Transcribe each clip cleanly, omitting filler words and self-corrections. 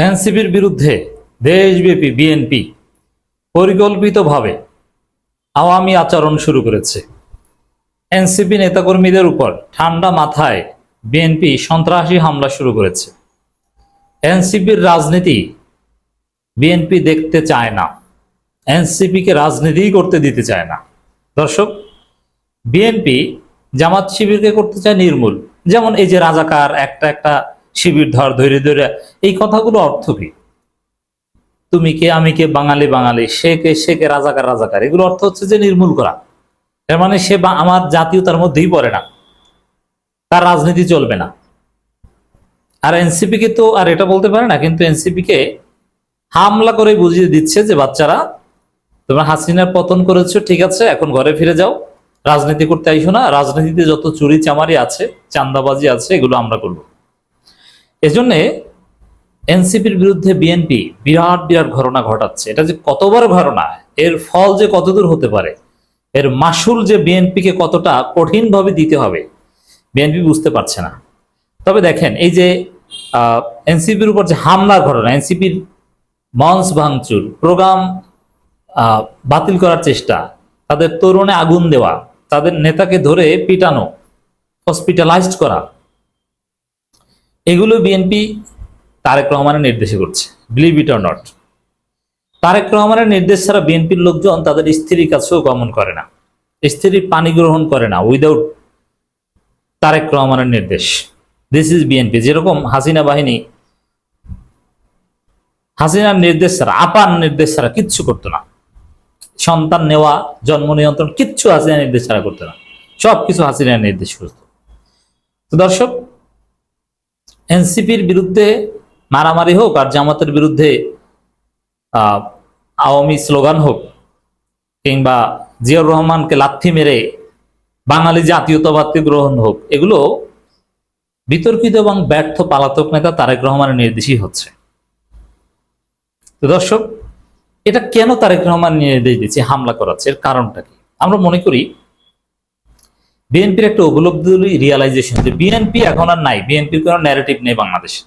এনসিপির বিরুদ্ধে দেশব্যাপী বিএনপি পরিকল্পিতভাবে আওয়ামী আচরণ শুরু করেছে। এনসিপি নেতাকর্মীদের উপর ঠান্ডা মাথায় বিএনপি সন্ত্রাসী হামলা শুরু করেছে। এনসিপির রাজনীতি বিএনপি দেখতে চায় না, এনসিপিকে রাজনীতি করতে দিতে চায় না। দর্শক, বিএনপি জামাত শিবিরকে করতে চায় নির্মূল। যেমন এই যে রাজাকার, একটা একটা শিবির ধরে ধরে, এই কথাগুলো অর্থ কি? তুমি কে, আমি কে, বাঙালি বাঙালি, সে কে সে কে, রাজাকার রাজাকার, এগুলো অর্থ হচ্ছে যে নির্মূল করা। এর মানে সে আমার জাতীয়তার মধ্যেই পড়ে না, তার রাজনীতি চলবে না। আর এনসিপি কে তো আর এটা বলতে পারে না, কিন্তু এনসিপি কে হামলা করে বুঝিয়ে দিচ্ছে যে বাচ্চারা, তোমরা হাসিনার পতন করেছো, ঠিক আছে, এখন ঘরে ফিরে যাও, রাজনীতি করতে আইসো না, রাজনীতিতে যত চুরি চামারি আছে, চাঁদাবাজি আছে, এগুলো আমরা করবো। এজন্য এনসিপির বিরুদ্ধে বিএনপি বিরাট বিরাট ঘটনা ঘটাচ্ছে। এটা যে কত বড় ঘটনা, এর ফল যে কতদূর হতে পারে, এর মাসুল যে বিএনপিকে কতটা কঠিনভাবে দিতে হবে, বিএনপি বুঝতে পারছে না। তবে দেখেন, এই যে এনসিপির উপর যে হামলার ঘটনা, এনসিপির মঞ্চ ভাঙচুর, প্রোগ্রাম বাতিল করার চেষ্টা, তাদের তরুণে আগুন দেওয়া, তাদের নেতাকে ধরে পিটানো, হসপিটালাইজড করা, এগুলো বিএনপি তারেক রহমানের নির্দেশে করছে। Believe it or not, Tarique রহমানের নির্দেশ ছাড়া বিএনপির লোকজন তাদের স্ত্রীর কাছেও গমন করে না, স্ত্রীর পানি গ্রহণ করে না উইদাউট তারেক রহমানের নির্দেশ। This is BNP. যেরকম হাসিনা বাহিনী হাসিনার নির্দেশ ছাড়া, আপার নির্দেশ ছাড়া কিচ্ছু করতো না। সন্তান নেওয়া, জন্ম নিয়ন্ত্রণ, কিচ্ছু হাসিনার নির্দেশ ছাড়া করতো না, সবকিছু হাসিনার নির্দেশ করতো। তো দর্শক, এনসিপির বিরুদ্ধে মারামারি হোক আর জামাতের বিরুদ্ধে আওয়ামী স্লোগান হোক, কিংবা জিয়াউর রহমানকে লাথি মেরে বাঙালি জাতীয়তাবাদকে গ্রহণ হোক, এগুলো বিতর্কিত এবং ব্যর্থ পালাতক নেতা তারেক রহমানের নির্দেশই হচ্ছে। তো দর্শক, এটা কেন তারেক রহমান নির্দেশ দিচ্ছে, হামলা করাচ্ছে, এর কারণটা কি? আমরা মনে করি বিএনপির একটা উপলব্ধি, রিয়ালাইজেশন যে বিএনপি এখন আর নাই, বিএনপির কোনো ন্যারেটিভ নেই বাংলাদেশে।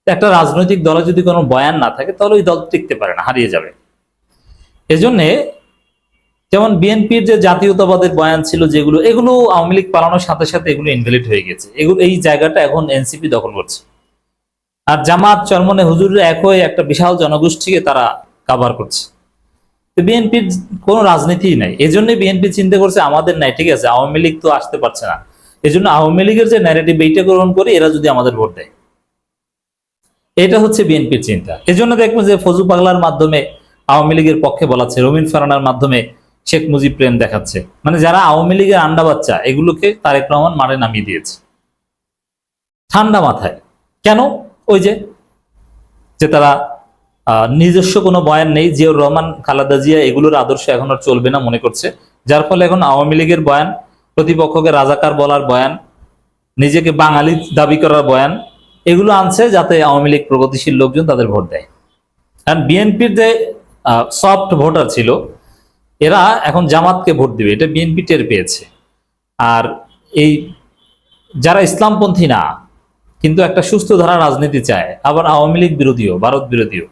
একটা রাজনৈতিক দলে যদি কোনো বয়ান না থাকে, তাহলে ওই দল টিকতে পারে না, হারিয়ে যাবে। এজন্যে যেমন বিএনপির যে জাতীয়তাবাদের বয়ান ছিল, যেগুলো, এগুলো আওয়ামী লীগ পালানোর সাথে সাথে এগুলো ইনভ্যালিড হয়ে গেছে। এগুলো, এই জায়গাটা এখন এনসিপি দখল করছে। আর জামাত, চরমনে হুজুর এক হয়ে একটা বিশাল জনগোষ্ঠীকে তারা কাভার করছে। বিএনপির কোনো রাজনীতি নাই। এজন্য বিএনপি চিন্তা করছে আমাদের নাই, ঠিক আছে, আওয়ামী লীগ তো আসতে পারছে না, এজন্য আওয়ামী লীগের যে ন্যারেটিভ, এইটা গ্রহণ করে এরা যদি আমাদের ভোট দেয়, এটা হচ্ছে বিএনপির চিন্তা। এজন্য দেখবেন যে ফজু পাগলার মাধ্যমে আওয়ামী লীগের পক্ষে বলাচ্ছে, রবিন ফারানার মাধ্যমে শেখ মুজিব প্রেম দেখাচ্ছে। মানে যারা আওয়ামী লীগের আন্ডা বাচ্চা, এগুলোকে তারেক রহমান মাঠে নামিয়ে দিয়েছে ঠান্ডা মাথায়। কেন? ওই যে তারা নিজস্ব কোনো বয়ান নেই, জিয়াউর রহমান, খালেদা জিয়া, এগুলোর আদর্শ এখন আর চলবে না মনে করছে, যার ফলে এখন আওয়ামী লীগের বয়ান, প্রতিপক্ষকে রাজাকার বলার বয়ান, নিজেকে বাঙালি দাবি করার বয়ান, এগুলো আনছে যাতে আওয়ামী লীগ প্রগতিশীল লোকজন তাদের ভোট দেয়। কারণ বিএনপির যে সফট ভোটার ছিল, এরা এখন জামাতকে ভোট দিবে, এটা বিএনপি টের পেয়েছে। আর এই যারা ইসলামপন্থী না, কিন্তু একটা সুস্থ ধারা রাজনীতি চায়, আবার আওয়ামী লীগ বিরোধীও, ভারত বিরোধীও,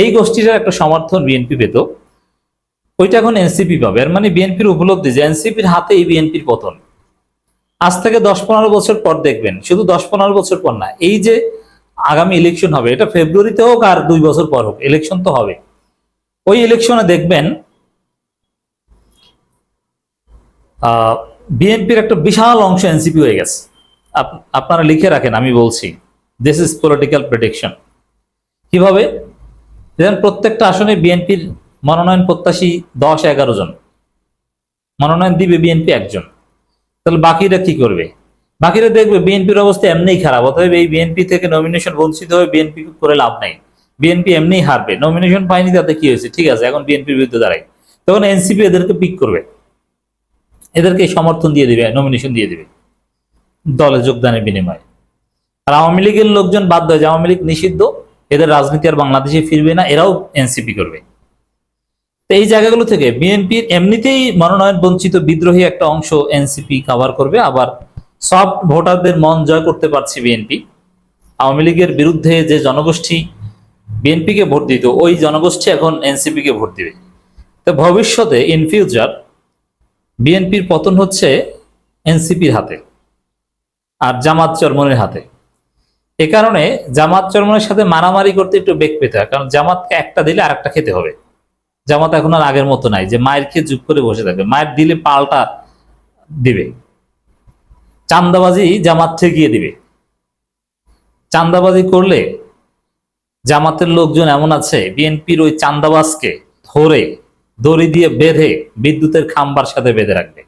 এই গোষ্ঠীটার একটা সমর্থন বিএনপি পেত, ওইটা এখন এনসিপি পাবে। এর মানে বিএনপির উপলব্ধি যে এনসিপির হাতে এই বিএনপির পতন। আজ থেকে 10-15 বছর পর দেখবেন, শুধু 10-15 বছর পর না, এই যে আগামী ইলেকশন হবে, এটা ফেব্রুয়ারিতে হোক আর 2 বছর পর হোক, ইলেকশন তো হবে। ওই ইলেকশনে দেখবেন বিএনপির একটা বিশাল অংশ এনসিপি হয়ে গেছে। আপনারা লিখে রাখেন, আমি বলছি, দিস ইজ পলিটিক্যাল প্রেডিকশন। কিভাবে? যেমন প্রত্যেকটা আসনে বিএনপির মনোনয়ন প্রত্যাশী 10-11 জন, মনোনয়ন দিবে বিএনপি একজন, তাহলে বাকিরা কি করবে? বাকিরা দেখবে বিএনপির অবস্থা এমনিই খারাপ, অতএব এই বিএনপি থেকে নমিনেশন বঞ্চিত হয়ে বিএনপি করে লাভ নাই, বিএনপি এমনিই হারবে, নমিনেশন পায়নি, তাতে কি হয়েছে, ঠিক আছে, এখন বিএনপির বিরুদ্ধে দাঁড়ায়। তখন এনসিপি এদেরকে পিক করবে, এদেরকে সমর্থন দিয়ে দিবে, নমিনেশন দিয়ে দিবে দলে যোগদানের বিনিময়ে। আর আওয়ামী লীগের লোকজন বাধ্য হয়ে, আওয়ামী লীগ নিষিদ্ধ, এদের রাজনীতি আর বাংলাদেশে ফিরবে না, এরাও এনসিপি করবে। তো এই জায়গাগুলো থেকে বিএনপির এমনিতেই মনোনয়ন বঞ্চিত বিদ্রোহী একটা অংশ এনসিপি কভার করবে। আবার সফট ভোটারদের মন জয় করতে পারছে বিএনপি। আওয়ামী লীগের বিরুদ্ধে যে জনগোষ্ঠী বিএনপিকে ভোট দিত, ওই জনগোষ্ঠী এখন এনসিপিকে ভোট দিবে। তো ভবিষ্যতে ইন ফিউচার বিএনপির পতন হচ্ছে এনসিপির হাতে আর জামাত চরমনের হাতে। এ কারণে জামাত চরমনের সাথে মারামারি করতে একটু বেগ পেতে হয়, কারণ জামাতকে একটা দিলে আরেকটা খেতে হবে। জামাত এখন আর আগের মতো নাই যে মায়ের খেয়ে চুপ করে বসে থাকবে, মায়ের দিলে পাল্টা দিবে। চান্দাবাজি জামাত ঠেকিয়ে দিবে। চান্দাবাজি করলে জামাতের লোকজন এমন আছে, বিএনপির ওই চান্দাবাজকে ধরে দড়ি দিয়ে বেঁধে বিদ্যুতের খাম্বার সাথে বেঁধে রাখবে,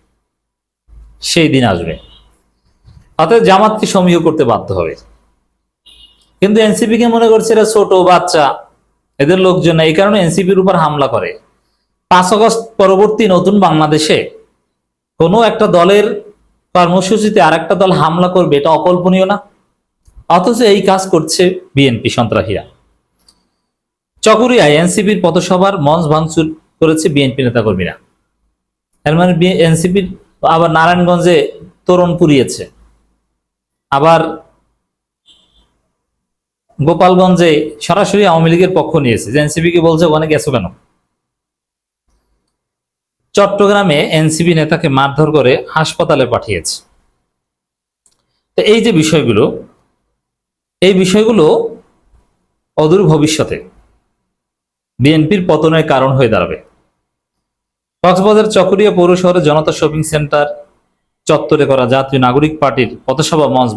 সেই দিন আসবে। অতএব জামাতকে সমীহ করতে বাধ্য হবে। কিন্তু এনসিপি কে মনে করছে এরা ছোট বাচ্চা, এদের লোকজন, এই কারণে এনসিপির উপর হামলা করে। 5 আগস্ট পরবর্তী নতুন বাংলাদেশে কোনো একটা দলের কর্মসূচিতে আর একটা দল হামলা করবে, এটা অকল্পনীয় না? অথচ এই কাজ করছে বিএনপি সন্ত্রাসীরা। চকরিয়ায় এনসিপির পথসভার মঞ্চ ভাঙচুর করেছে বিএনপি নেতাকর্মীরা। এর মানে এনসিপির আবার নারায়ণগঞ্জে তোরণ পুড়িয়েছে, আবার গোপালগঞ্জে সরাসরি আওয়ামী লীগের পক্ষ নিয়েছে, যে এনসিপি কে বলছে ওখানে গেছো কেন। চট্টগ্রামে এনসিপি নেতাকে মারধর করে হাসপাতালে পাঠিয়েছে। তো এই যে বিষয়গুলো, এই বিষয়গুলো অদূর ভবিষ্যতে বিএনপির পতনের কারণ হয়ে দাঁড়াবে। কক্সবাজার চকরিয়া পৌর শহরে জনতা শপিং সেন্টার চত্বরে করা জাতীয় নাগরিক পার্টির পথসভা মঞ্চ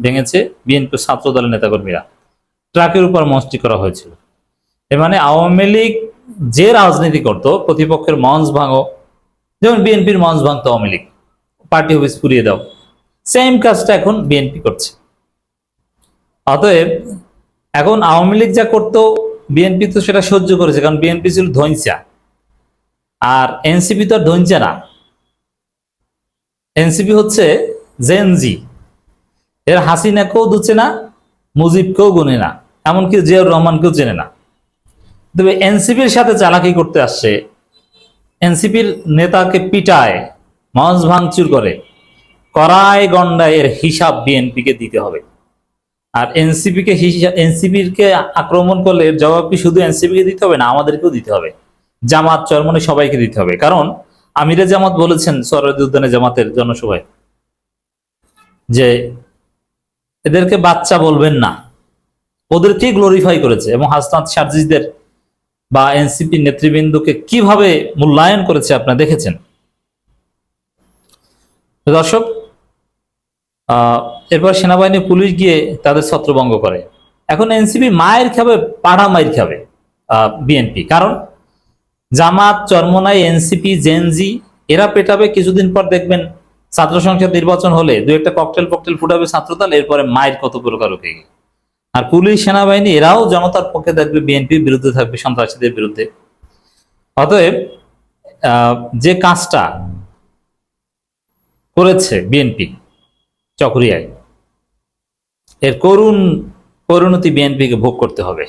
ভেঙেছে বিএনপি ছাত্র দলের নেতাকর্মীরা। ট্রাকের উপর মঞ্চটি করা হয়েছিল। এ মানে আওয়ামী লীগ যে রাজনীতি করত, প্রতিপক্ষের মঞ্চ ভাঙো, যেমন বিএনপির মঞ্চ ভাঙতো আওয়ামী লীগ, পার্টি অফিস পুড়িয়ে দাও, সেম কাজটা এখন বিএনপি করছে। অতএব এখন আওয়ামী লীগ যা করতো বিএনপি তো সেটা সহ্য করেছে, কারণ বিএনপি ছিল ধৈঞ্চা, আর এনসিপি তো আর ধৈঞ্চা না। এনসিপি হচ্ছে জেনজি, এর হাসিনাকেও দুচে না, মুজিবকেও গুনে না, এমনকি জিয়াউর রহমানকেও চেনে না। তবে এনসিপির সাথে চালাকি করতে আসছে, এনসিপির নেতাকে পিটায়, মঞ্চ ভাঙচুর করে, কড়ায় গন্ডায় এর হিসাব বিএনপিকে দিতে হবে। আর এনসিপির কে আক্রমণ করলে এর জবাব কি শুধু এনসিপি কে দিতে হবে না, আমাদেরকেও দিতে হবে, জামাত চরমনে সবাইকে দিতে হবে। কারণ আমিরে জামাত বলেছেন সরোয়ার্দী উদ্যানে জামাতের জনসভায় যে এদেরকে বাচ্চা বলবেন না, ওদেরকে গ্লোরিফাই করেছে, এবং হাসনাত সার্জিসদের বা এনসিপি নেতৃবৃন্দকে কিভাবে মূল্যায়ন করেছে আপনারা দেখেছেন। দর্শক, এরপর সেনাবাহিনী পুলিশ গিয়ে তাদের ছত্রভঙ্গ করে। এখন এনসিপি মায়ের খাবে, পাড়া মায়ের খাবে বিএনপি, কারণ জামাত চরমনাই এনসিপি জেনজি এরা পেটাবে। কিছুদিন পর দেখবেন ছাত্র সংসদ নির্বাচন হলে দু একটা ককটেল ফুটাবে ছাত্রদল, এরপরে মায়ের কত প্রকার উঠে গিয়ে। আর পুলিশ সেনাবাহিনী এরাও জনতার পক্ষে থাকবে, বিএনপির বিরুদ্ধে থাকবে, সন্ত্রাসীদের বিরুদ্ধে। অতএব যে কাজটা করেছে বিএনপি চকরিয়ায়, এর করুণ পরিণতি বিএনপিকে ভোগ করতে হবে।